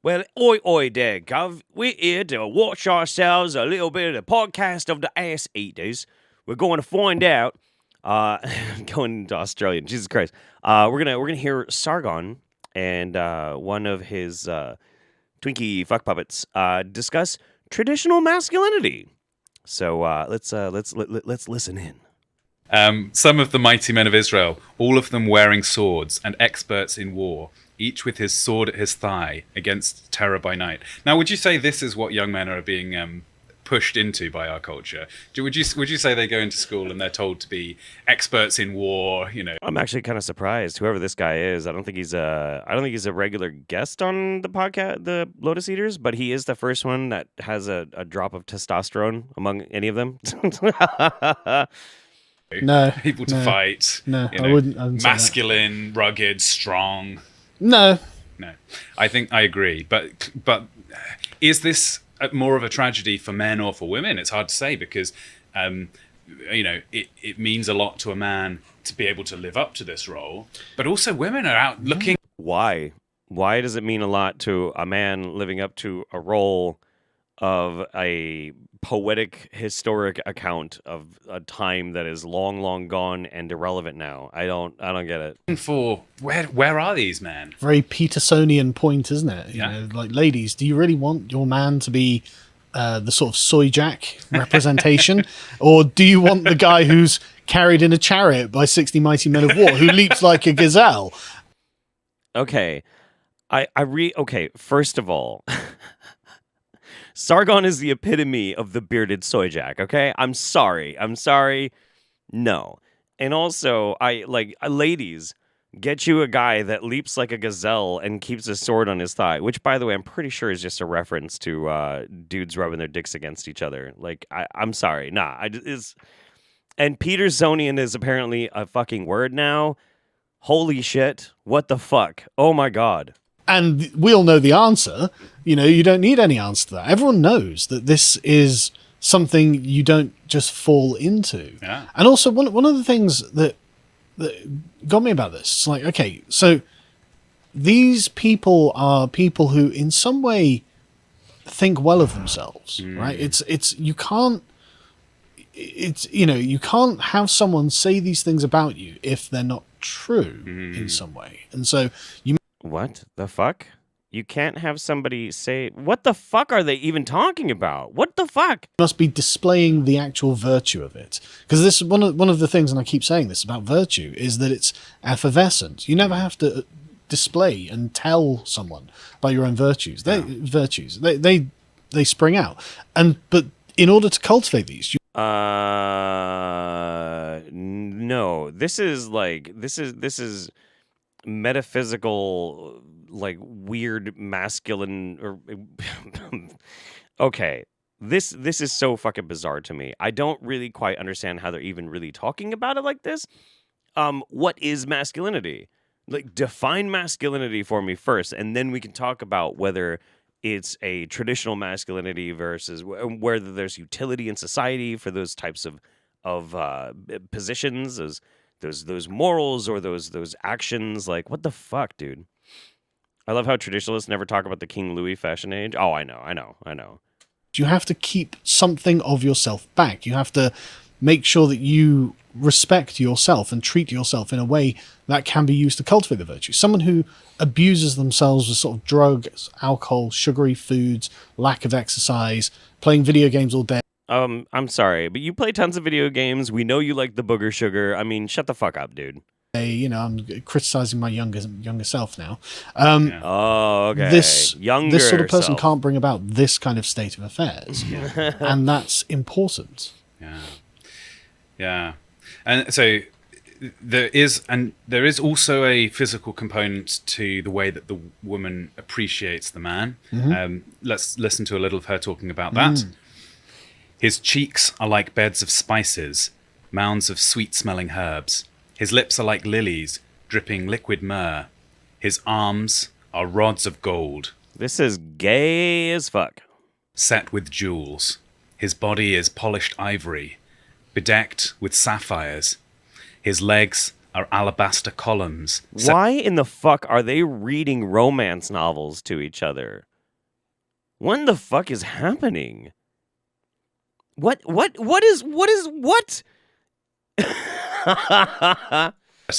Well, oi there, Gov. We're here to watch ourselves a little bit of the podcast of the ass eaters. We're going to find out. Going to Australian, Jesus Christ. We're gonna hear Sargon and one of his Twinkie fuck puppets discuss traditional masculinity. So let's listen in. Some of the mighty men of Israel, all of them wearing swords and experts in war, each with his sword at his thigh against terror by night. Now, would you say this is what young men are being pushed into by our culture? Would you say they go into school and they're told to be experts in war? You know, I'm actually kind of surprised. Whoever this guy is, I don't think he's a regular guest on the podcast, the Lotus Eaters, but he is the first one that has a drop of testosterone among any of them. No, people to fight. No, you know, I wouldn't say masculine, rugged, strong. No. I think I agree. But is this more of a tragedy for men or for women? It's hard to say because, it means a lot to a man to be able to live up to this role. But also women are out looking. Why? Why does it mean a lot to a man living up to a role of a poetic, historic account of a time that is long, long gone and irrelevant now? I don't get it. For where are these men? Very Petersonian point, isn't it? Yeah. You know, like, ladies, do you really want your man to be the sort of soy jack representation, or do you want the guy who's carried in a chariot by 60 mighty men of war who leaps like a gazelle? Okay, okay. First of all. Sargon is the epitome of the bearded soy jack, okay? I'm sorry. No. And also, ladies, get you a guy that leaps like a gazelle and keeps a sword on his thigh, which, by the way, I'm pretty sure is just a reference to dudes rubbing their dicks against each other. Like, I'm sorry. Nah, and Petersonian is apparently a fucking word now. Holy shit. What the fuck? Oh my God. And we all know the answer. You know, you don't need any answer to that. Everyone knows that this is something you don't just fall into. Yeah. And also, one of the things that got me about this, it's like, okay, so these people are people who in some way think well of themselves, right? You can't have someone say these things about you if they're not true in some way. And so What the fuck? You can't have somebody say, what the fuck are they even talking about? What the fuck? must be displaying the actual virtue of it. Because this is one of the things, and I keep saying this about virtue, is that it's effervescent. You never have to display and tell someone about your own virtues. They spring out. But in order to cultivate these, no. This is metaphysical, like, weird masculine or okay, this is so fucking bizarre to me. I don't really quite understand how they're even really talking about it like this. What is masculinity? Like, define masculinity for me first, and then we can talk about whether it's a traditional masculinity versus whether there's utility in society for those types of positions, those morals or those actions. Like, what the fuck, dude? I love how traditionalists never talk about the King Louis fashion age. Oh, I know. you have to keep something of yourself back. You have to make sure that you respect yourself and treat yourself in a way that can be used to cultivate the virtue. Someone who abuses themselves with sort of drugs, alcohol, sugary foods, lack of exercise, playing video games all day. I'm sorry, but you play tons of video games. We know you like the booger sugar. I mean, shut the fuck up, dude. You know, I'm criticizing my younger self now. Oh, okay. This sort of person self. can't bring about this kind of state of affairs, and that's important. Yeah. And so there is also a physical component to the way that the woman appreciates the man. Let's listen to a little of her talking about that. His cheeks are like beds of spices, mounds of sweet-smelling herbs. His lips are like lilies, dripping liquid myrrh. His arms are rods of gold. This is gay as fuck. Set with jewels. His body is polished ivory, bedecked with sapphires. His legs are alabaster columns. Why in the fuck are they reading romance novels to each other? When the fuck is happening? What?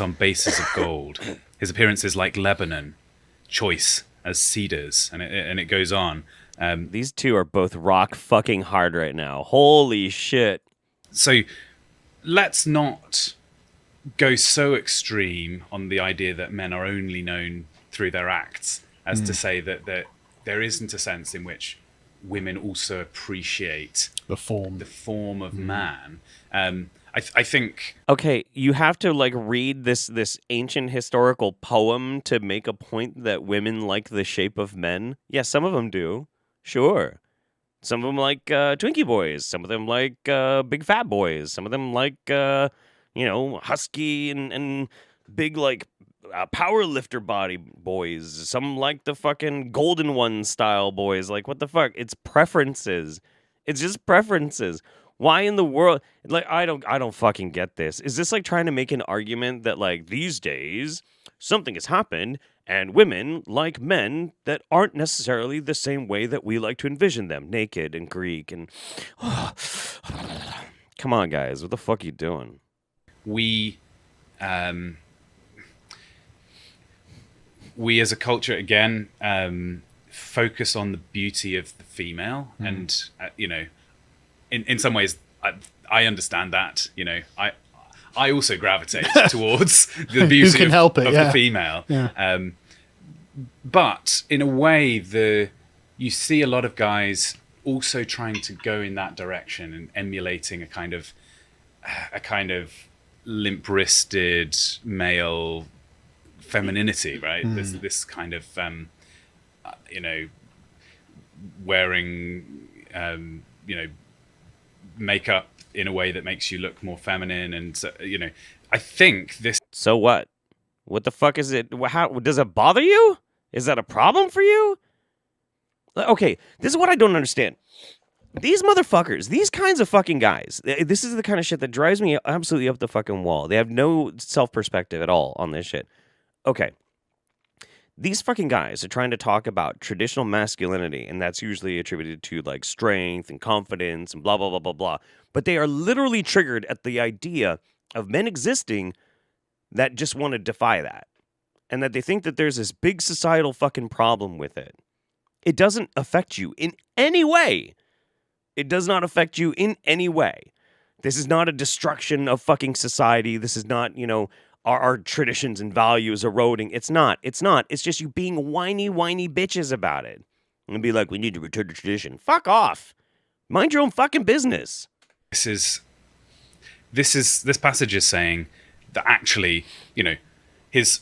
On bases of gold. His appearances like Lebanon, choice as cedars, and it goes on. These two are both rock fucking hard right now. Holy shit. So let's not go so extreme on the idea that men are only known through their acts as to say that there isn't a sense in which women also appreciate The form. the form of man. I think Okay, you have to like read this ancient historical poem to make a point that women like the shape of men. Yeah, some of them do. Sure. Some of them like Twinkie boys. Some of them like big fat boys. Some of them like husky and big like power lifter body boys. Some like the fucking golden one style boys. Like what the fuck? It's preferences. It's just preferences. Why in the world? Like I don't fucking get this. Is this like trying to make an argument that like these days something has happened and women like men that aren't necessarily the same way that we like to envision them, naked and Greek and come on guys, what the fuck are you doing? we as a culture again focus on the beauty of the female, and in some ways I understand that. I also gravitate towards the beauty can help it, of yeah. the female. Yeah. But in a way, you see a lot of guys also trying to go in that direction and emulating a kind of limp-wristed male femininity, right? This kind of wearing makeup in a way that makes you look more feminine, and I think this. So what? What the fuck is it? How does it bother you? Is that a problem for you? Okay, this is what I don't understand. These motherfuckers, these kinds of fucking guys, this is the kind of shit that drives me absolutely up the fucking wall. They have no self-perspective at all on this shit. Okay. These fucking guys are trying to talk about traditional masculinity, and that's usually attributed to like strength and confidence and blah, blah, blah, blah, blah. But they are literally triggered at the idea of men existing that just want to defy that. And that they think that there's this big societal fucking problem with it. It doesn't affect you in any way. It does not affect you in any way. This is not a destruction of fucking society. This is not, our traditions and values eroding. It's not. It's just you being whiny bitches about it. And be like, we need to return to tradition. Fuck off. Mind your own fucking business. This passage is saying that actually, his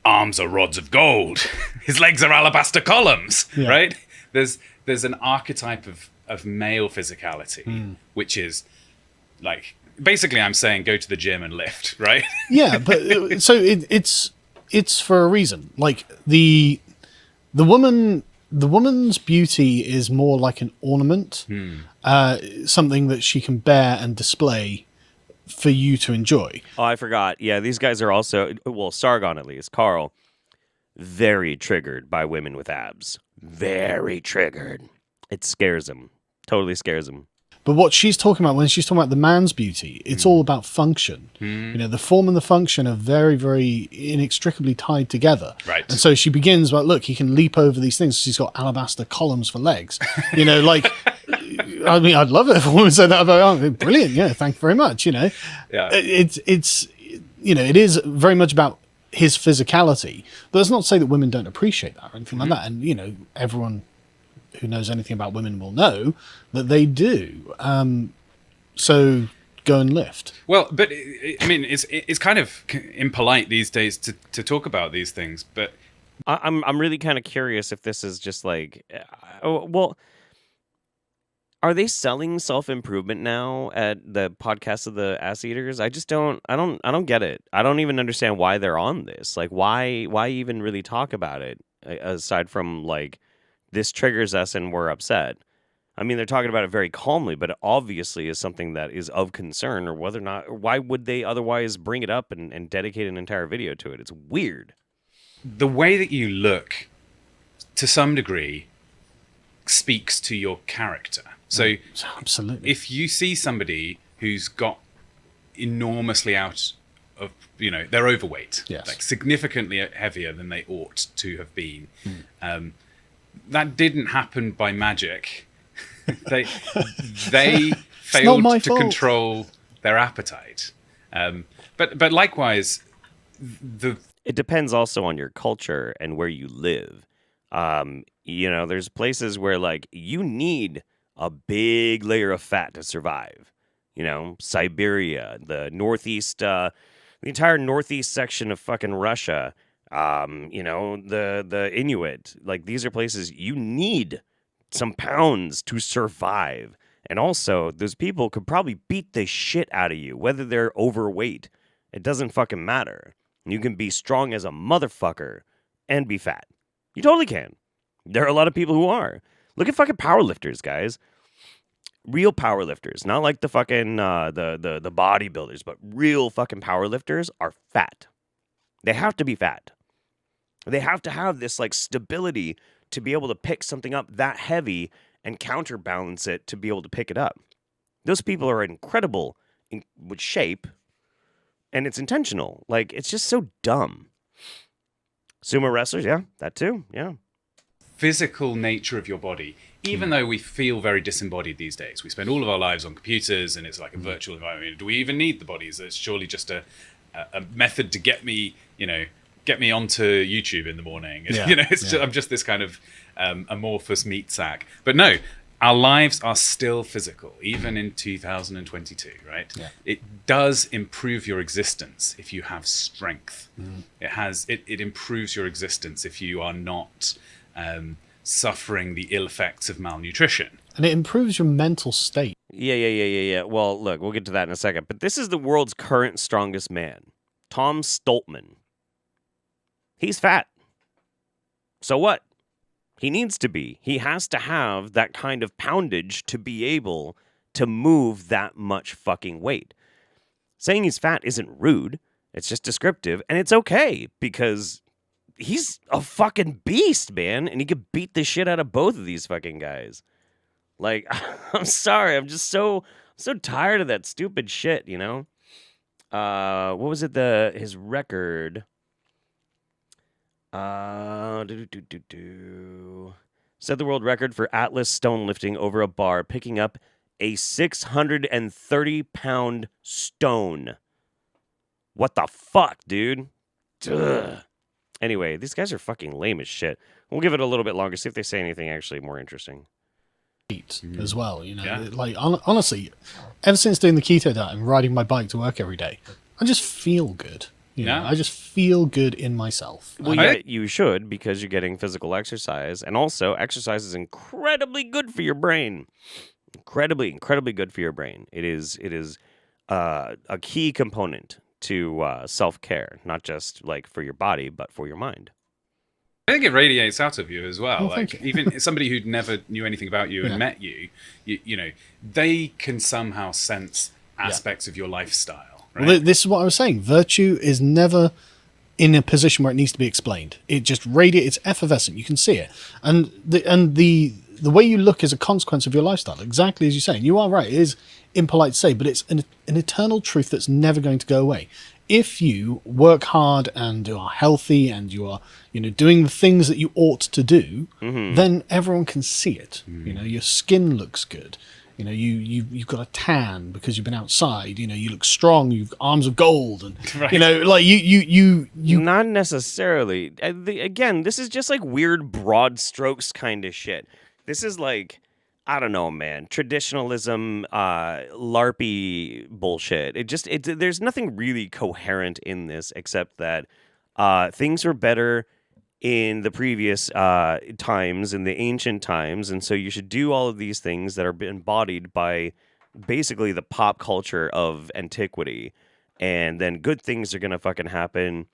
arms are rods of gold, his legs are alabaster columns, right? There's an archetype of male physicality, which is like, basically I'm saying go to the gym and lift, right? Yeah, but so it's for a reason. Like the woman's beauty is more like an ornament, something that she can bear and display for you to enjoy. Oh, I forgot. Yeah, these guys are also, well, Sargon at least, Carl, very triggered by women with abs. Very triggered. It scares him. Totally scares him. But what she's talking about when she's talking about the man's beauty, it's all about function. The form and the function are very, very inextricably tied together. Right. And so she begins about, look, he can leap over these things. She's got alabaster columns for legs. Like, I mean, I'd love it if a woman said that about me. Brilliant. Yeah. Thank you very much. Yeah. It is very much about his physicality, but that's not to say that women don't appreciate that or anything like that. And, everyone who knows anything about women will know that they do. So go and lift. Well, but I mean, it's kind of impolite these days to talk about these things. But I'm really kind of curious if this is just like, well, are they selling self-improvement now at the podcast of the Ass Eaters? I don't get it. I don't even understand why they're on this. Like, why even really talk about it aside from like, this triggers us and we're upset. I mean, they're talking about it very calmly, but it obviously is something that is of concern, or whether or not, or why would they otherwise bring it up and dedicate an entire video to it? It's weird. The way that you look, to some degree, speaks to your character. So Absolutely. if you see somebody who's got enormously out of, they're overweight, Yes. like significantly heavier than they ought to have been, that didn't happen by magic. they failed my to fault. control their appetite. But likewise, It depends also on your culture and where you live. There's places where like you need a big layer of fat to survive. Siberia, the northeast, the entire northeast section of fucking Russia. The Inuit. Like these are places you need some pounds to survive. And also, those people could probably beat the shit out of you, whether they're overweight. It doesn't fucking matter. You can be strong as a motherfucker and be fat. You totally can. There are a lot of people who are. Look at fucking powerlifters, guys. Real powerlifters, not like the fucking the bodybuilders, but real fucking powerlifters are fat. They have to be fat. They have to have this like stability to be able to pick something up that heavy and counterbalance it to be able to pick it up. Those people are incredible with shape, and it's intentional. Like, it's just so dumb. Sumo wrestlers, yeah, that too, yeah. physical nature of your body, even though we feel very disembodied these days. We spend all of our lives on computers and it's like a virtual environment. Do we even need the bodies? It's surely just a method to get me onto YouTube in the morning. I'm just this kind of amorphous meat sack. But no, our lives are still physical, even in 2022, right? Yeah. It does improve your existence if you have strength. It improves your existence if you are not suffering the ill effects of malnutrition. And it improves your mental state. Yeah. Well, look, we'll get to that in a second. But this is the world's current strongest man, Tom Stoltman. He's fat. So what? He needs to be. He has to have that kind of poundage to be able to move that much fucking weight. Saying he's fat isn't rude. It's just descriptive. And it's okay because he's a fucking beast, man. And he could beat the shit out of both of these fucking guys. Like, I'm sorry. I'm just so tired of that stupid shit, you know? What was it? His record... set the world record for Atlas stone lifting over a bar, picking up a 630-pound stone. What the fuck, dude? Ugh. Anyway, these guys are fucking lame as shit. We'll give it a little bit longer, see if they say anything actually more interesting. As well, you know, like honestly, ever since doing the keto diet and riding my bike to work every day, I just feel good. You know, I just feel good in myself. Well, yeah, you should, because you're getting physical exercise, and also exercise is incredibly good for your brain. Incredibly good for your brain. It is a key component to self-care, not just like for your body, but for your mind. I think it radiates out of you as well. Oh, like even somebody who never knew anything about you and met you, you know, they can somehow sense aspects of your lifestyle. Right? Well, this is what I was saying. Virtue is never in a position where it needs to be explained. It just radiates. It's effervescent. You can see it, and the way you look is a consequence of your lifestyle. Exactly as you're saying. You are right. It is impolite to say, but it's an eternal truth that's never going to go away. If you work hard and are healthy and you are, you know, doing the things that you ought to do, then everyone can see it. You know, your skin looks good. You know, you've got a tan because you've been outside. You know, you look strong. You've got arms of gold, and you know, like you. Not necessarily. Again, this is just like weird broad strokes kind of shit. This is like, I don't know, man. Traditionalism, LARPy bullshit. There's nothing really coherent in this except that things were better in the previous times, in the ancient times, and so you should do all of these things that are embodied by basically the pop culture of antiquity, and then good things are gonna fucking happen,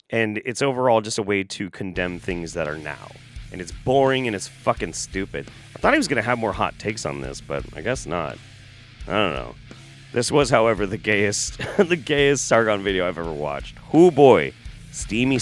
and it's overall just a way to condemn things that are now. And it's boring and it's fucking stupid. I thought he was gonna have more hot takes on this, but I guess not. I don't know. This was, however, the gayest Sargon video I've ever watched. Oh boy. Steamy.